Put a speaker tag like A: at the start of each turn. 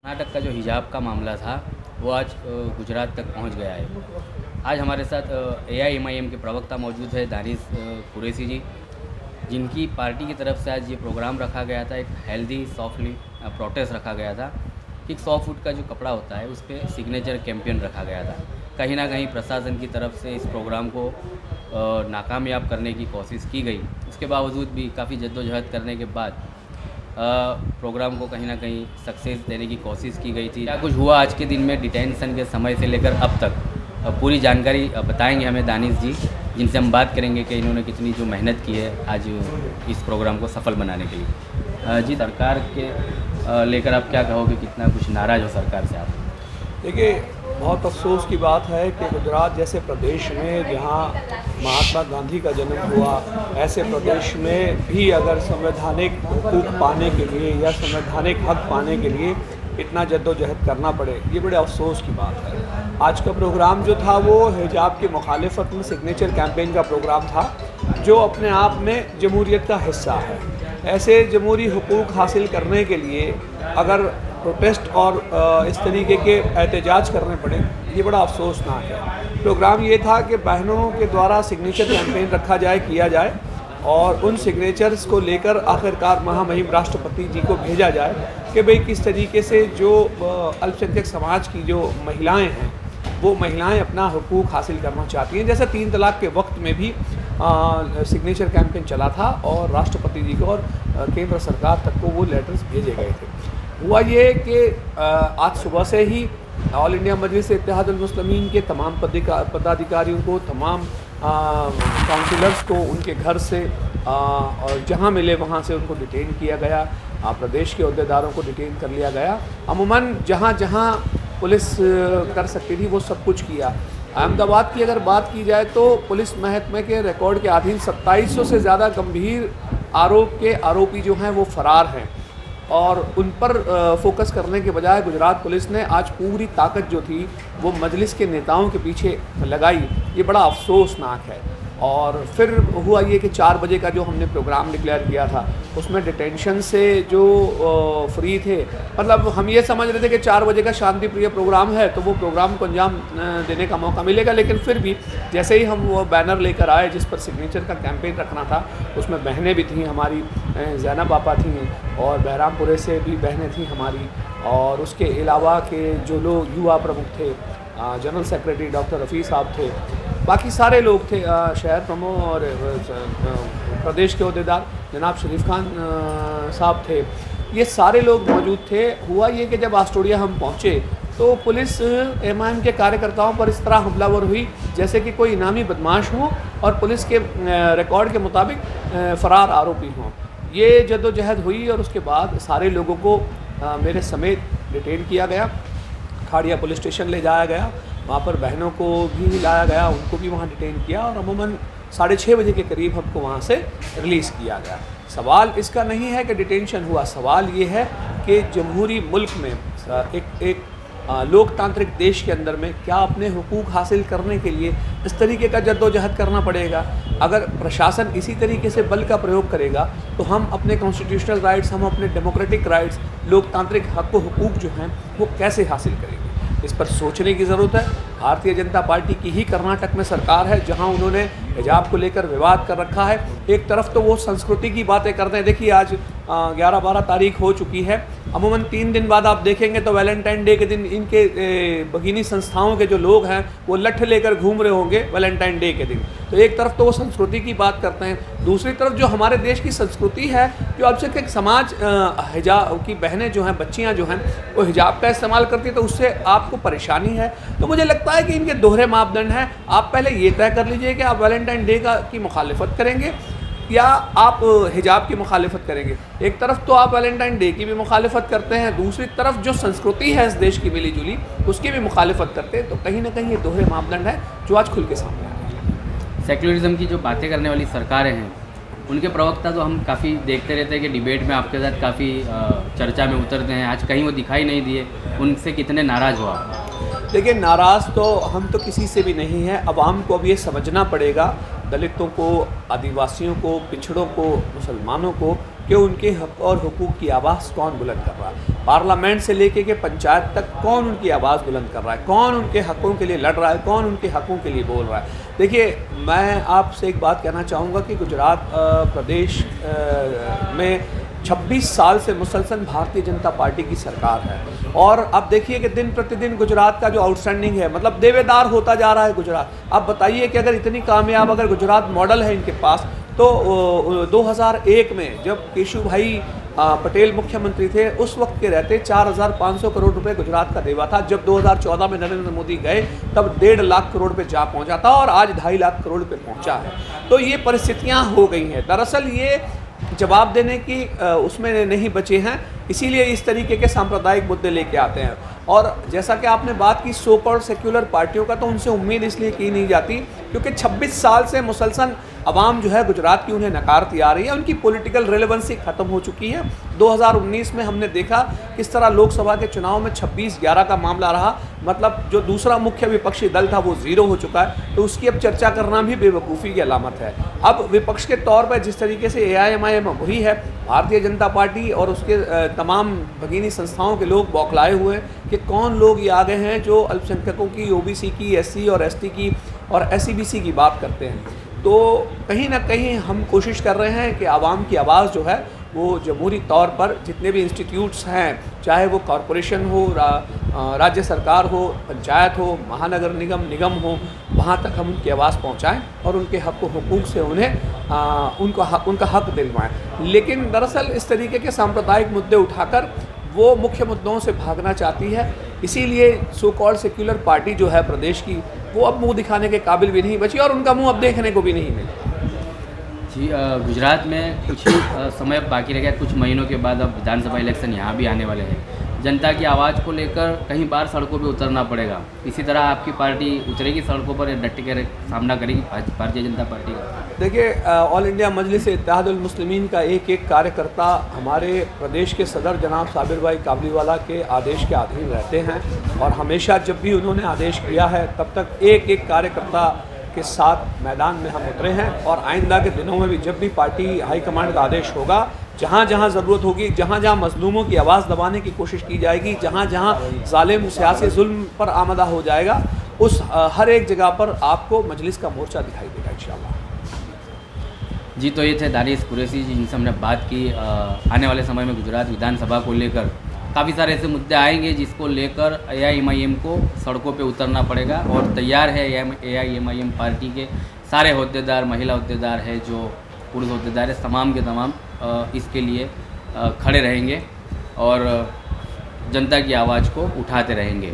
A: कर्नाटक का जो हिजाब का मामला था वो आज गुजरात तक पहुंच गया है। आज हमारे साथ AIMIM के प्रवक्ता मौजूद है, दानिश कुरैशी जी, जिनकी पार्टी की तरफ से आज ये प्रोग्राम रखा गया था। एक हेल्दी सॉफ्टली प्रोटेस्ट रखा गया था कि 100 फुट का जो कपड़ा होता है उस पर सिग्नेचर कैंपेन रखा गया था। कहीं ना कहीं प्रशासन की तरफ से इस प्रोग्राम को नाकामयाब करने की कोशिश की गई। उसके बावजूद भी काफ़ी जद्दोजहद करने के बाद प्रोग्राम को कहीं ना कहीं सक्सेस देने की कोशिश की गई थी। क्या कुछ हुआ आज के दिन में डिटेंशन के समय से लेकर अब तक, पूरी जानकारी बताएंगे हमें दानिश जी, जिनसे हम बात करेंगे कि इन्होंने कितनी जो मेहनत की है आज इस प्रोग्राम को सफल बनाने के लिए। जी, सरकार के लेकर आप क्या कहोगे, कितना कुछ नाराज़ हो सरकार से आप?
B: देखिए, बहुत अफसोस की बात है कि गुजरात जैसे प्रदेश में जहाँ महात्मा गांधी का जन्म हुआ, ऐसे प्रदेश में भी अगर संवैधानिक हकूक़ पाने के लिए या संवैधानिक हक पाने के लिए इतना जद्दोजहद करना पड़े, ये बड़े अफसोस की बात है। आज का प्रोग्राम जो था वो हिजाब की मुखालिफत में सिग्नेचर कैंपेन का प्रोग्राम था, जो अपने आप में जमहूरियत का हिस्सा है। ऐसे जमहूरी हकूक़ हासिल करने के लिए अगर प्रोटेस्ट और इस तरीके के एहतजाज करने पड़े, ये बड़ा अफसोसनाक है। प्रोग्राम ये था कि बहनों के द्वारा सिग्नेचर कैंपेन रखा जाए, किया जाए और उन सिग्नेचर्स को लेकर आखिरकार महामहिम राष्ट्रपति जी को भेजा जाए कि भाई किस तरीके से जो अल्पसंख्यक समाज की जो महिलाएं हैं वो महिलाएं अपना हकूक़ हासिल करना चाहती हैं। जैसे 3 तलाक के वक्त में भी सिग्नेचर कैंपेन चला था और राष्ट्रपति जी को और केंद्र सरकार तक को वो लेटर्स भेजे गए थे। हुआ ये कि आज सुबह से ही ऑल इंडिया मजलिस इत्तेहादुल मुस्लिमीन के तमाम पदाधिकारियों को, तमाम काउंसिलर्स को उनके घर से और जहाँ मिले वहाँ से उनको डिटेन किया गया। प्रदेश के अहदेदारों को डिटेन कर लिया गया। अमूमन जहाँ जहाँ पुलिस कर सकती थी वो सब कुछ किया। अहमदाबाद की अगर बात की जाए तो पुलिस महकमे के रिकॉर्ड के अधीन 2700 से ज़्यादा गंभीर आरोप के आरोपी जो हैं वो फ़रार हैं और उन पर फोकस करने के बजाय गुजरात पुलिस ने आज पूरी ताकत जो थी वो मजलिस के नेताओं के पीछे लगाई। ये बड़ा अफसोसनाक है। और फिर हुआ ये कि 4 बजे का जो हमने प्रोग्राम डिक्लेयर किया था उसमें डिटेंशन से जो फ्री थे, मतलब हम ये समझ रहे थे कि 4 बजे का शांति प्रिय प्रोग्राम है तो वो प्रोग्राम को अंजाम देने का मौका मिलेगा। लेकिन फिर भी जैसे ही हम वो बैनर लेकर आए जिस पर सिग्नेचर का कैंपेन रखना था, उसमें बहनें भी थीं हमारी, ज़ैनब आपा थीं और बहरामपुरे से भी बहनें थीं हमारी, और उसके अलावा के जो लोग युवा प्रमुख थे, जनरल सेक्रेटरी डॉक्टर रफ़ी साहब थे, बाकी सारे लोग थे, शहर प्रमुख और प्रदेश के अहदेदार जनाब शरीफ खान साहब थे, ये सारे लोग मौजूद थे। हुआ ये कि जब आस्टोडिया हम पहुँचे तो पुलिस MIM के कार्यकर्ताओं पर इस तरह हमलावर हुई जैसे कि कोई इनामी बदमाश हो और पुलिस के रिकॉर्ड के मुताबिक फ़रार आरोपी हों। ये जद्दोजहद हुई और उसके बाद सारे लोगों को मेरे समेत डिटेन किया गया, खाड़िया पुलिस स्टेशन ले जाया गया। वहाँ पर बहनों को भी लाया गया, उनको भी वहाँ डिटेन किया और अमूमन 6:30 बजे के करीब हमको वहाँ से रिलीज़ किया गया। सवाल इसका नहीं है कि डिटेंशन हुआ, सवाल ये है कि जमहूरी मुल्क में एक लोकतांत्रिक देश के अंदर में क्या अपने हुकूक हासिल करने के लिए इस तरीके का जद्दोजहद करना पड़ेगा। अगर प्रशासन इसी तरीके से बल का प्रयोग करेगा तो हम अपने कॉन्स्टिट्यूशनल राइट्स, हम अपने डेमोक्रेटिक राइट्स, लोकतांत्रिक हक व हुकूक जो हैं वो कैसे हासिल करेंगे। इस पर सोचने की ज़रूरत है। भारतीय जनता पार्टी की ही कर्नाटक में सरकार है जहां उन्होंने हिजाब को लेकर विवाद कर रखा है। एक तरफ तो वो संस्कृति की बातें करते हैं, देखिए आज 11-12 तारीख हो चुकी है, अमूमन 3 दिन बाद आप देखेंगे तो वैलेंटाइन डे के दिन इनके भगिनी संस्थाओं के जो लोग हैं वो लठ लेकर घूम रहे होंगे वैलेंटाइन डे के दिन। तो एक तरफ तो वो संस्कृति की बात करते हैं, दूसरी तरफ जो हमारे देश की संस्कृति है, जो अब से एक समाज हिजाब की बहनें जो हैं, बच्चियां जो हैं वो हिजाब का इस्तेमाल करती है तो उससे आपको परेशानी है। तो मुझे लगता है कि इनके दोहरे मापदंड हैं। आप पहले ये तय कर लीजिए कि आप वैलेंटाइन डे की मुखालिफत करेंगे या आप हिजाब की मुखालिफत करेंगे। एक तरफ तो आप वैलेंटाइन डे की भी मुखालिफत करते हैं, दूसरी तरफ जो संस्कृति है इस देश की मिली जुली उसकी भी मुखालिफत करते हैं। तो कहीं ना कहीं ये दोहरे मापदंड हैं जो आज खुल के सामने आ रहे हैं।
A: सेक्युलरिज्म की जो बातें करने वाली सरकारें हैं उनके प्रवक्ता तो हम काफ़ी देखते रहते हैं कि डिबेट में आपके साथ काफ़ी चर्चा में उतरते हैं, आज कहीं वो दिखाई नहीं दिए, उनसे कितने नाराज़ हुआ?
B: देखिए, नाराज़ तो हम तो किसी से भी नहीं हैं। अवाम को अब ये समझना पड़ेगा, दलितों को, आदिवासियों को, पिछड़ों को, मुसलमानों को, कि उनके हक और हुकूक की आवाज़ कौन बुलंद कर रहा है। पार्लियामेंट से लेके के पंचायत तक कौन उनकी आवाज़ बुलंद कर रहा है, कौन उनके हकों के लिए लड़ रहा है, कौन उनके हकों के लिए बोल रहा है। देखिए, मैं आपसे एक बात कहना चाहूँगा कि गुजरात प्रदेश में 26 साल से मुसलसल भारतीय जनता पार्टी की सरकार है, और अब देखिए कि दिन प्रतिदिन गुजरात का जो आउटस्टैंडिंग है, मतलब देवेदार होता जा रहा है गुजरात। अब बताइए कि अगर इतनी कामयाब अगर गुजरात मॉडल है इनके पास, तो 2001 में जब केशु भाई पटेल मुख्यमंत्री थे, उस वक्त के रहते 4,500 करोड़ रुपए गुजरात का देवा था। जब 2014 में नरेंद्र मोदी गए तब 1.5 लाख करोड़ पे जा पहुंचा था, और आज 2.5 लाख करोड़ पे पहुंचा है। तो ये परिस्थितियां हो गई हैं। दरअसल ये जवाब देने की उसमें नहीं बचे हैं, इसीलिए इस तरीके के सांप्रदायिक मुद्दे लेके आते हैं। और जैसा कि आपने बात की सो कॉल्ड सेक्युलर पार्टियों का, तो उनसे उम्मीद इसलिए की नहीं जाती क्योंकि 26 साल से मुसलसल अवाम जो है गुजरात की उन्हें नकारती आ रही है, उनकी पॉलिटिकल रेलेवेंसी ख़त्म हो चुकी है। 2019 में हमने देखा किस तरह लोकसभा के चुनाव में 26-11 का मामला रहा, मतलब जो दूसरा मुख्य विपक्षी दल था वो ज़ीरो हो चुका है, तो उसकी अब चर्चा करना भी बेवकूफ़ी की अलामत है। अब विपक्ष के तौर पर जिस तरीके से AIMIM हुई है, भारतीय जनता पार्टी और उसके तमाम भगीनी संस्थाओं के लोग बौखलाए हुए हैं कि कौन लोग ये आ गए हैं जो अल्पसंख्यकों की, OBC की, SC और ST की और SEBC की बात करते हैं। तो कहीं ना कहीं हम कोशिश कर रहे हैं कि आवाम की आवाज़ जो है वो जमहूरी तौर पर जितने भी इंस्टीट्यूट्स हैं, चाहे वो कॉरपोरेशन हो, राज्य सरकार हो, पंचायत हो, महानगर निगम हो, वहाँ तक हम उनकी आवाज़ पहुँचाएँ और उनके हक़ व हुकूक से उन्हें उनका हक़ दिलवाएँ। लेकिन दरअसल इस तरीके के सांप्रदायिक मुद्दे उठाकर वो मुख्य मुद्दों से भागना चाहती है, इसीलिए सो कॉल्ड सेक्युलर पार्टी जो है प्रदेश की, वो अब मुंह दिखाने के काबिल भी नहीं बची और उनका मुंह अब देखने को भी नहीं मिला।
A: जी, गुजरात में कुछ ही समय बाकी रह गया, कुछ महीनों के बाद अब विधानसभा इलेक्शन यहाँ भी आने वाले हैं। जनता की आवाज़ को लेकर कहीं बार सड़कों पे उतरना पड़ेगा। इसी तरह आपकी पार्टी उतरेगी सड़कों पर, डट के सामना करेगी भारतीय जनता पार्टी का?
B: देखिए, ऑल इंडिया मजलिस इत्तेहादुल मुस्लिमीन का एक एक कार्यकर्ता हमारे प्रदेश के सदर जनाब साबिर भाई काबलीवाला के आदेश के अधीन रहते हैं, और हमेशा जब भी उन्होंने आदेश किया है तब तक एक एक कार्यकर्ता के साथ मैदान में हम उतरे हैं। और आइंदा के दिनों में भी जब भी पार्टी हाईकमांड का आदेश होगा, जहाँ जहाँ ज़रूरत होगी, जहाँ जहाँ मजलूमों की आवाज़ दबाने की कोशिश की जाएगी, जहाँ जहाँ जालिम सियासी जुल्म पर आमदा हो जाएगा, उस हर एक जगह पर आपको मजलिस का मोर्चा दिखाई देगा इंशाअल्लाह।
A: जी, तो ये थे दानिश कुरैशी जी, जिनसे हमने बात की। आने वाले समय में गुजरात विधानसभा को लेकर काफ़ी सारे ऐसे मुद्दे आएंगे जिसको लेकर AIMIM को सड़कों पे उतरना पड़ेगा, और तैयार है AIMIM पार्टी के सारे होद्देदार, महिला होद्देदार है, जो पुरुष होद्देदार है, तमाम के तमाम इसके लिए खड़े रहेंगे और जनता की आवाज़ को उठाते रहेंगे।